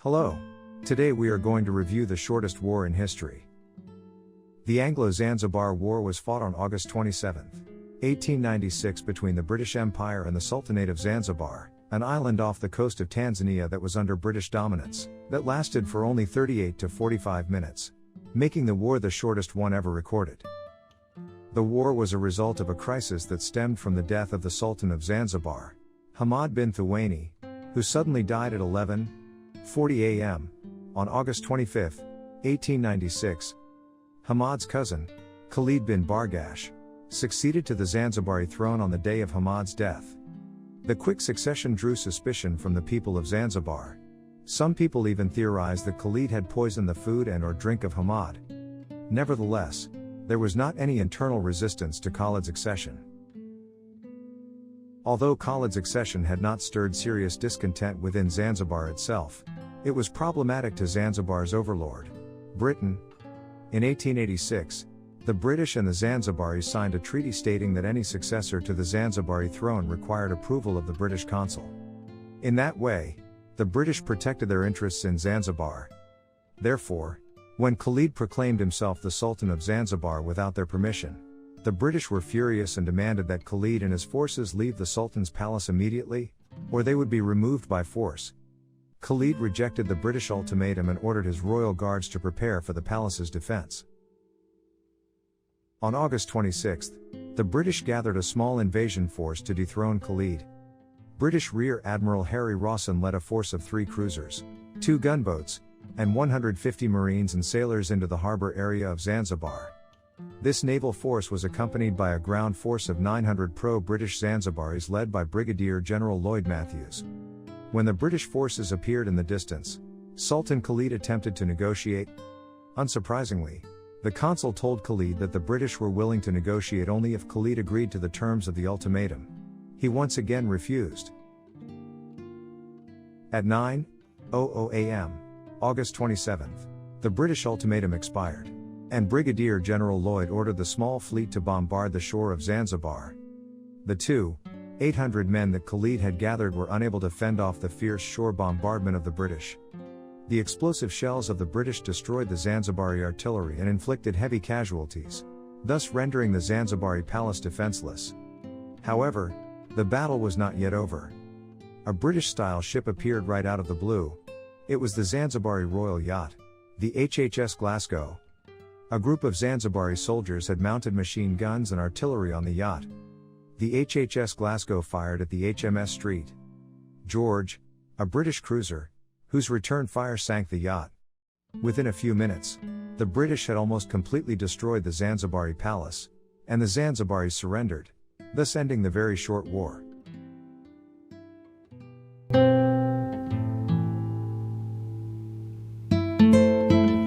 Hello. Today we are going to review the shortest war in history. The Anglo-Zanzibar War was fought on August 27, 1896 between the British Empire and the Sultanate of Zanzibar, an island off the coast of Tanzania that was under British dominance, that lasted for only 38 to 45 minutes, making the war the shortest one ever recorded. The war was a result of a crisis that stemmed from the death of the Sultan of Zanzibar, Hamad bin Thuwaini, who suddenly died at 11:40 a.m. on August 25, 1896. Hamad's cousin, Khalid bin Bargash, succeeded to the Zanzibari throne on the day of Hamad's death. The quick succession drew suspicion from the people of Zanzibar. Some people even theorized that Khalid had poisoned the food and/or drink of Hamad. Nevertheless, there was not any internal resistance to Khalid's accession. Although Khalid's accession had not stirred serious discontent within Zanzibar itself, it was problematic to Zanzibar's overlord, Britain. In 1886, the British and the Zanzibaris signed a treaty stating that any successor to the Zanzibari throne required approval of the British consul. In that way, the British protected their interests in Zanzibar. Therefore, when Khalid proclaimed himself the Sultan of Zanzibar without their permission, the British were furious and demanded that Khalid and his forces leave the Sultan's palace immediately, or they would be removed by force. Khalid rejected the British ultimatum and ordered his royal guards to prepare for the palace's defense. On August 26, the British gathered a small invasion force to dethrone Khalid. British Rear Admiral Harry Rawson led a force of 3 cruisers, 2 gunboats, and 150 marines and sailors into the harbor area of Zanzibar. This naval force was accompanied by a ground force of 900 pro-British Zanzibaris led by Brigadier General Lloyd Matthews. When the British forces appeared in the distance, Sultan Khalid attempted to negotiate. Unsurprisingly, the consul told Khalid that the British were willing to negotiate only if Khalid agreed to the terms of the ultimatum. He once again refused. At 9:00 a.m., August 27, the British ultimatum expired, and Brigadier General Lloyd ordered the small fleet to bombard the shore of Zanzibar. The 800 men that Khalid had gathered were unable to fend off the fierce shore bombardment of the British. The explosive shells of the British destroyed the Zanzibari artillery and inflicted heavy casualties, thus rendering the Zanzibari palace defenseless. However, the battle was not yet over. A British-style ship appeared right out of the blue. It was the Zanzibari royal yacht, the HHS Glasgow. A group of Zanzibari soldiers had mounted machine guns and artillery on the yacht. The HHS Glasgow fired at the HMS St. George, a British cruiser, whose return fire sank the yacht. Within a few minutes, the British had almost completely destroyed the Zanzibari palace, and the Zanzibaris surrendered, thus ending the very short war.